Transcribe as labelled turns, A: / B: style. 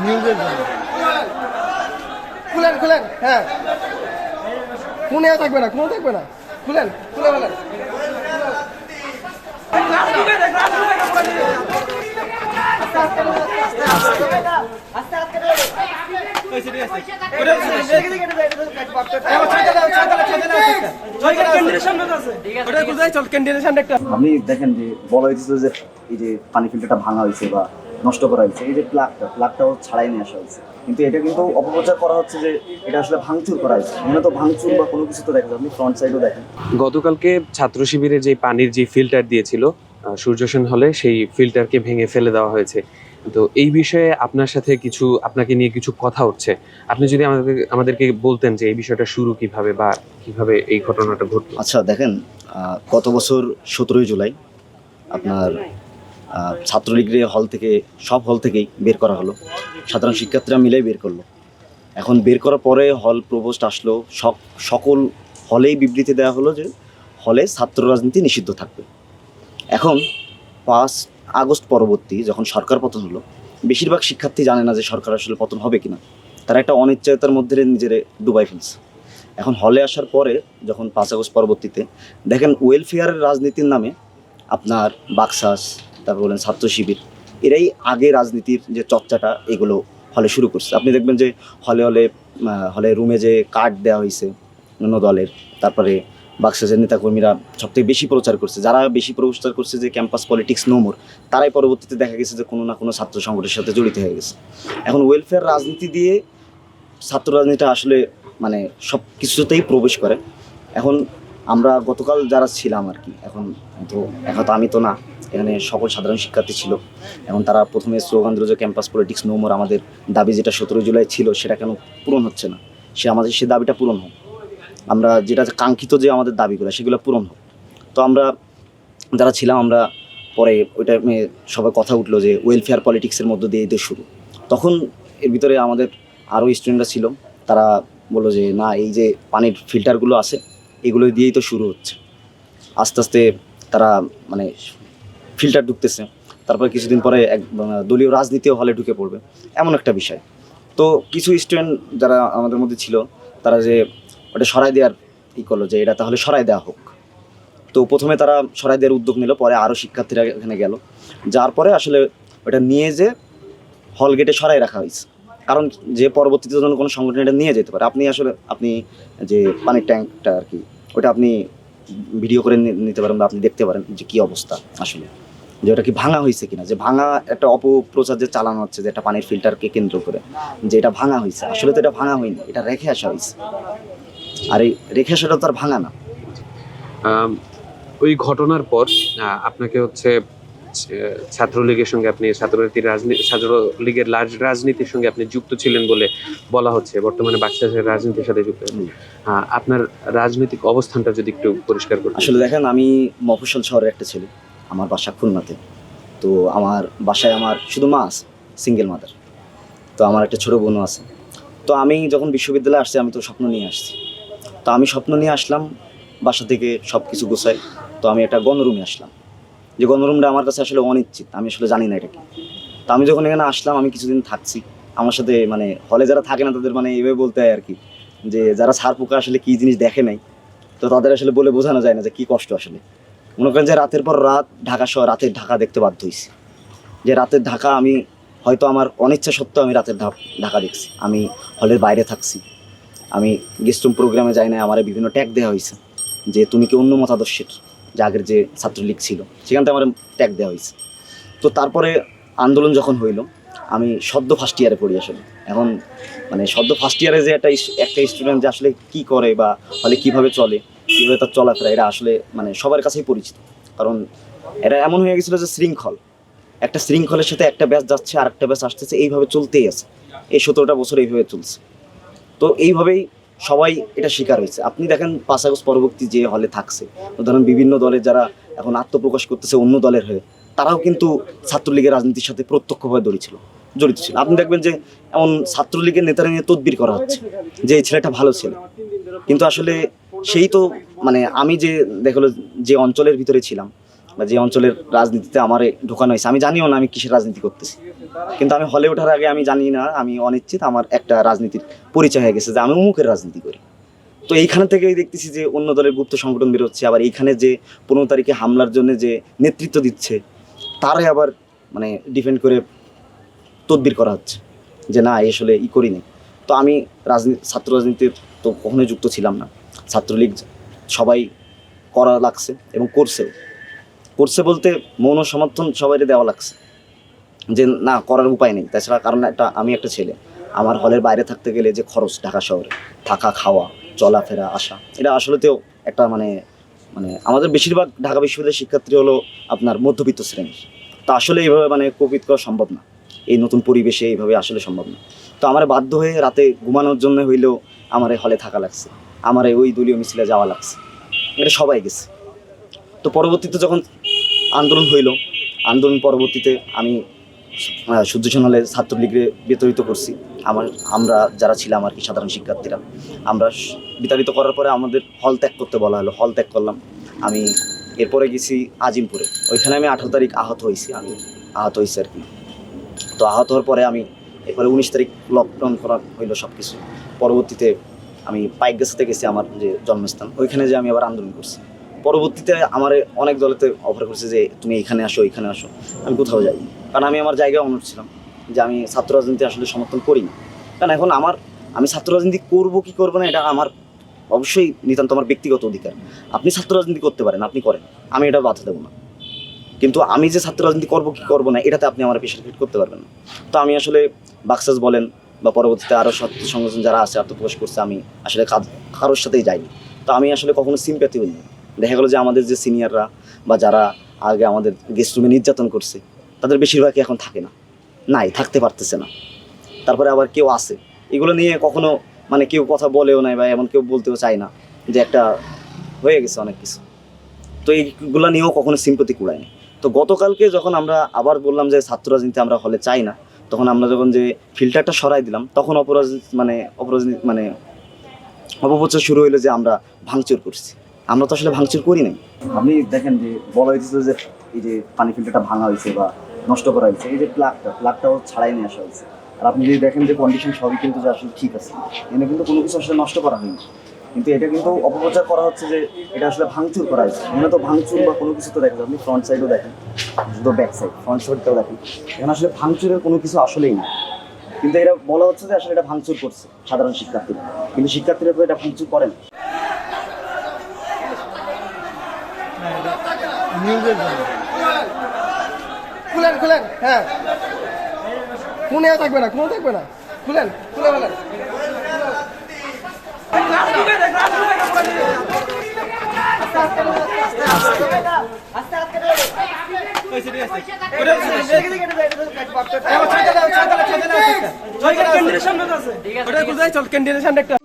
A: নিউজের জন্য। খুলেন খুলেন, হ্যাঁ কোনে থাকবে না, কোনো থাকবে না, খুলেন খুলে বলেন।
B: আপনি দেখেন যে বলা হয়েছিল যে এই যে পানি ফিল্টারটা ভাঙা হয়েছে বা নষ্ট করা হয়েছে, এই যে প্লাগটাও ছাড়াই নিয়ে আসা হয়েছে, কিন্তু এটা কিন্তু অপপ্রচার করা হচ্ছে যে এটা আসলে ভাঙচুর করা হয়েছে। মনে তো ভাঙচুর বা কোনো কিছু তো দেখা যায়, আপনি ফ্রন্ট সাইডও দেখেন।
C: গতকালকে ছাত্র শিবিরে যে পানির যে ফিল্টার দিয়েছিল সূর্যসেন হলে, সেই ফিল্টারকে ভেঙে ফেলে দেওয়া হয়েছে। তো এই বিষয়ে আপনার সাথে আপনাকে নিয়ে কিছু কথা হচ্ছে, আপনি যদি আমাদেরকে বলতেন যে এই বিষয়টা শুরু কিভাবে বা কিভাবে এই ঘটনাটা ঘটলো।
B: আচ্ছা দেখেন, গত বছর 17ই জুলাই আপনার ছাত্রলীগের সব হল থেকেই বের করা হলো, সাধারণ শিক্ষার্থীরা মিলেই বের করলো। এখন বের করার পরে হল প্রভোস্ট আসলো, সকল হলেই বিবৃতি দেওয়া হলো যে হলে ছাত্র রাজনীতি নিষিদ্ধ থাকবে। এখন 5 আগস্ট পরবর্তী যখন সরকার পতন হলো, বেশিরভাগ শিক্ষার্থী জানে না যে সরকার আসলে পতন হবে কিনা, তারা একটা অনিশ্চয়তার মধ্যে নিজেরা ডুবাই ফেলছে। এখন হলে আসার পরে যখন 5 আগস্ট পরবর্তীতে দেখেন ওয়েলফেয়ারের রাজনীতির নামে আপনার বাকশাস, তারপর বলেন ছাত্র শিবির, এরাই আগে রাজনীতির যে চর্চাটা এগুলো হলে শুরু করছে। আপনি দেখবেন যে হলে রুমে যে কার্ড দেওয়া হয়েছে অন্য দলের, তারপরে বাকশাসের নেতাকর্মীরা সবথেকে বেশি প্রচার করছে, যারা বেশি প্রচার করছে যে ক্যাম্পাস পলিটিক্স নো মোর, তারাই পরবর্তীতে দেখা গেছে যে কোনো না কোনো ছাত্র সংগঠনের সাথে জড়িত হয়ে গেছে। এখন ওয়েলফেয়ার রাজনীতি দিয়ে ছাত্র রাজনীতিটা আসলে মানে সব কিছুতেই প্রবেশ করে। এখন আমরা গতকাল যারা ছিলাম আর কি, এখন তো আমি তো না, এখানে সকল সাধারণ শিক্ষার্থী ছিল। এখন তারা প্রথমে স্লোগান দিল যে ক্যাম্পাস পলিটিক্স নো মোর, আমাদের দাবি যেটা 17 জুলাই ছিল সেটা কেন পূরণ হচ্ছে না, আমাদের সে দাবিটা পূরণ হোক, আমরা যেটা কাঙ্ক্ষিত যে আমাদের দাবিগুলো সেগুলো পূরণ হোক। তো আমরা যারা ছিলাম, আমরা পরে ওইটা সবাই কথা উঠলো যে ওয়েলফেয়ার পলিটিক্সের মধ্য দিয়ে এই শুরু। তখন এর ভিতরে আমাদের আরও স্টুডেন্টরা ছিল, তারা বললো যে না, এই যে পানির ফিল্টারগুলো আছে এগুলো দিয়েই তো শুরু হচ্ছে। আস্তে আস্তে তারা মানে ফিল্টার ঢুকতেছে, তারপরে কিছুদিন পরে দলীয় রাজনীতিও হলে ঢুকে পড়বে, এমন একটা বিষয়। তো কিছু স্টুডেন্ট যারা আমাদের মধ্যে ছিল, তারা যে ওটা সরাই দেওয়ার করলো যে এটা তাহলে সরাই দেওয়া হোক। তো প্রথমে তারা সরাই দেওয়ার উদ্যোগ নিল, পরে আরও শিক্ষার্থীরা এখানে গেল, যার পরে আসলে ওটা নিয়ে যে হল গেটে সরাই রাখা হয়েছে। কারণ যে পরবর্তীতে জন্য কোনো সংগঠন এটা নিয়ে যেতে পারে, আপনি যে পানির ট্যাঙ্কটা আর কি, ওটা আপনি ভিডিও করে নিতে পারেন বা আপনি দেখতে পারেন যে কী অবস্থা আসলে, যে ওটা কি ভাঙা হয়েছে কিনা, যে ভাঙা একটা অপপ্রচার যে চালানো হচ্ছে যে একটা পানির ফিল্টারকে কেন্দ্র করে যে এটা ভাঙা হয়েছে, আসলে তো এটা ভাঙা হয়নি, এটা রেখে আসা হয়েছে। আর এই রেখে আসাটা তো আর ভাঙা না।
C: ওই ঘটনার পর আপনাকে ছাত্রলীগের সঙ্গে, আপনি ছাত্রলীগের রাজনীতির সঙ্গে আপনি যুক্ত ছিলেন বলে বলা হচ্ছে, বর্তমানে বাকশাসের রাজনীতির সাথে যুক্ত। আপনার রাজনৈতিক অবস্থানটা যদি একটু পরিষ্কার করতে।
B: আসলে দেখেন, আমি মফস্বল শহরের একটা ছেলে, আমার বাসা খুলনাতে। তো আমার বাসায় আমার শুধু মা আছে, সিঙ্গেল মাদার। তো আমার একটা ছোটো বোনও আছে। তো আমি যখন বিশ্ববিদ্যালয়ে আসছি, আমি তো স্বপ্ন নিয়ে আসছি। তো আমি স্বপ্ন নিয়ে আসলাম, বাসা থেকে সব কিছু গোছাই। তো আমি একটা গণরুমে আসলাম, যে গণরুমটা আমার কাছে আসলে অনিশ্চিত, আমি আসলে জানি না এটা কি। তো আমি যখন এখানে আসলাম, আমি কিছুদিন থাকছি, আমার সাথে মানে হলে যারা থাকে না তাদের মানে এইভাবে বলতে হয় আর কি, যে যারা ছার পোকা আসলে কী জিনিস দেখে নাই, তো তাদের আসলে বলে বোঝানো যায় না যে কী কষ্ট আসলে। মনে করেন যে রাতের পর রাত ঢাকা শহর, রাতের ঢাকা দেখতে বাধ্য হয়েছি, যে রাতের ঢাকা আমি হয়তো আমার অনিচ্ছা সত্ত্বেও আমি রাতের ঢাকা দেখছি। আমি হলের বাইরে থাকছি, আমি গেস্ট রুম প্রোগ্রামে যাই না, আমার বিভিন্ন ট্যাগ দেওয়া হয়েছে যে তুমি কি অন্য মতাদর্শের, যে আগের যে ছাত্রলীগ ছিল সেখান থেকে আমার ট্যাগ দেওয়া হয়েছে। তো তারপরে আন্দোলন যখন হইল, আমি সদ্য ফার্স্ট ইয়ারে পড়ি আসলে। এখন মানে সদ্য ফার্স্ট ইয়ারে যে একটা স্টুডেন্ট যে আসলে কী করে বা হলে কীভাবে চলে, কীভাবে তার চলাফেরা, এটা আসলে মানে সবার কাছেই পরিচিত। কারণ এটা এমন হয়ে গেছিলো যে একটা শৃঙ্খলের সাথে একটা ব্যাচ যাচ্ছে আর একটা ব্যাচ আসতেছে, এইভাবে চলতেই আছে, এই 17টা বছর এইভাবে চলছে। তো এইভাবেই সবাই এটা শিকার হয়েছে। আপনি দেখেন 5 আগস্ট পরবর্তী যে হলে থাকছে, ধরেন বিভিন্ন দলের যারা এখন আত্মপ্রকাশ করতেছে অন্য দলের হয়ে, তারাও কিন্তু ছাত্রলীগের রাজনীতির সাথে প্রত্যক্ষভাবে জড়িত ছিল। আপনি দেখবেন যে এমন ছাত্রলীগের নেতারা নিয়ে তদবির করা হচ্ছে যে এই ছেলেটা ভালো ছেলে, কিন্তু আসলে সেই তো মানে আমি যে অঞ্চলের ভিতরে ছিলাম বা যে অঞ্চলের রাজনীতিতে আমারে ঢোকানো হয়েছে, আমি জানিও না আমি কিসের রাজনীতি করতেছি। কিন্তু আমি হলে ওঠার আগে আমি জানি না, আমি অনিশ্চিত, আমার একটা রাজনীতির পরিচয় হয়ে গেছে যে আমি অমুকের রাজনীতি করি। তো এইখান থেকেই দেখতেছি যে অন্য দলের গুপ্ত সংগঠন বেরোচ্ছে, আবার এইখানে যে 15 তারিখে হামলার জন্য যে নেতৃত্ব দিচ্ছে তারাই আবার মানে ডিফেন্ড করে তদবির করা হচ্ছে যে না আসলে করি নাই। তো আমি ছাত্র রাজনীতির তো কখনোই যুক্ত ছিলাম না। ছাত্রলীগ সবাই করা লাগছে এবং করছে বলতে মৌন সমর্থন সবাই দেওয়া লাগছে যে না করার উপায় নেই। তাছাড়া কারণ আমি একটা ছেলে, আমার হলের বাইরে থাকতে গেলে যে খরচ, ঢাকা শহরে থাকা খাওয়া চলাফেরা আসা, এটা আসলেতেও একটা মানে আমাদের বেশিরভাগ ঢাকা বিশ্ববিদ্যালয়ের শিক্ষার্থী হলো আপনার মধ্যবিত্ত শ্রেণীর। তা আসলে এইভাবে কোভিড করা সম্ভব না, এই নতুন পরিবেশে এইভাবে আসলে সম্ভব না। তো আমার বাধ্য হয়ে রাতে ঘুমানোর জন্য হইলেও আমার এই হলে থাকা লাগছে, আমার ওই দলীয় মিছিলে যাওয়া লাগছে, এটা সবাই গেছে। তো পরবর্তীতে যখন আন্দোলন হইল, আন্দোলন পরবর্তীতে আমি সূর্যসেন হলে ছাত্রলীগের বিতাড়িত করছি। আমরা যারা ছিলাম আর কি সাধারণ শিক্ষার্থীরা, আমরা বিতাড়িত করার পরে আমাদের হল ত্যাগ করতে বলা হলো, হল ত্যাগ করলাম। আমি এরপরে গেছি আজিমপুরে, ওইখানে আমি 18 তারিখ আহত হয়েছি আর কি। তো আহত হওয়ার পরে আমি এরপরে 19 তারিখ লকডাউন করা হইলো সব কিছু। পরবর্তীতে আমি পাইকগাছাতে গেছি, আমার যে জন্মস্থান, ওইখানে যে আমি আবার আন্দোলন করছি। পরবর্তীতে আমার অনেক দলেতে অফার করছে যে তুমি এখানে আসো, এখানে আসো। আমি কোথাও যাই, কারণ আমি আমার জায়গায় অনুরোধ ছিলাম যে আমি ছাত্র রাজনীতি আসলে সমর্থন করি না। কারণ এখন আমি ছাত্র রাজনীতি করবো কি করবো না এটা আমার অবশ্যই নিতান্ত আমার ব্যক্তিগত অধিকার। আপনি ছাত্র রাজনীতি করতে পারেন, আপনি করেন, আমি এটা বাধা দেবো না। কিন্তু আমি যে ছাত্র রাজনীতি করবো কি করবো না এটাতে আপনি আমার প্রেশার ক্রিয়েট করতে পারবেন না। তো আমি আসলে বাক্সাস বলেন বা পরবর্তীতে আরও ছাত্র সংগঠন যারা আছে আত্মপ্রকাশ করছে, আমি আসলে কারোর সাথেই যাইনি। তো আমি আসলে কখনো সিম্প্যাথিও নিই। দেখা গেলো যে আমাদের যে সিনিয়ররা বা যারা আগে আমাদের গেস্ট রুমে নির্যাতন করছে তাদের বেশিরভাগই এখন থাকে না, থাকতে পারতেছে না। তারপরে আবার কেউ আসে, এগুলো নিয়ে কখনো কেউ কথা বলেও নাই বা এমন কেউ বলতেও চায় না, যে একটা হয়ে গেছে অনেক কিছু। তো এইগুলো নিয়েও কখনো সিম্প্যাথি কুড়ায় না। তো গতকালকে যখন আমরা আবার বললাম যে ছাত্র রাজনীতি আমরা হলে চাই না, তখন আমরা যখন যে ফিল্টারটা সরাই দিলাম তখন অপপ্রচার শুরু হইলো যে আমরা ভাঙচুর করছি। আমরা তো আসলে ভাঙচুর করি নাই। আপনি দেখেন যে বলা হয়েছিল যে এই যে পানি ফিল্টারটা ভাঙা হয়েছে বা নষ্ট করা হয়েছে, এই যে প্লাগটাও ছাড়াই নিয়ে আসা হয়েছে। আর আপনি যদি দেখেন যে কন্ডিশন সবই কিন্তু যে আসলে ঠিক আছে, এখানে কিন্তু কোনো কিছু আসলে নষ্ট করা হয়নি। কিন্তু এটা কিন্তু অপপ্রচার করা হচ্ছে যে এটা আসলে ভাঙচুর করা হয়েছে। এখানে তো ভাঙচুর বা কোনো কিছু তো দেখেন, আপনি ফ্রন্ট সাইডও দেখেন, শুধু ব্যাক সাইড, ফ্রন্ট সাইডটাও দেখেন, এখানে আসলে ভাঙচুরের কোনো কিছু আসলেই না। কিন্তু এটা বলা হচ্ছে যে আসলে এটা ভাঙচুর করছে সাধারণ শিক্ষার্থীরা, কিন্তু শিক্ষার্থীরা তো এটা ভাঙচুর করেন।
A: খুলেন, হ্যাঁ, খুনেও থাকবে না, খুলে বলেন। ক্যান্ডিডেটের সামনে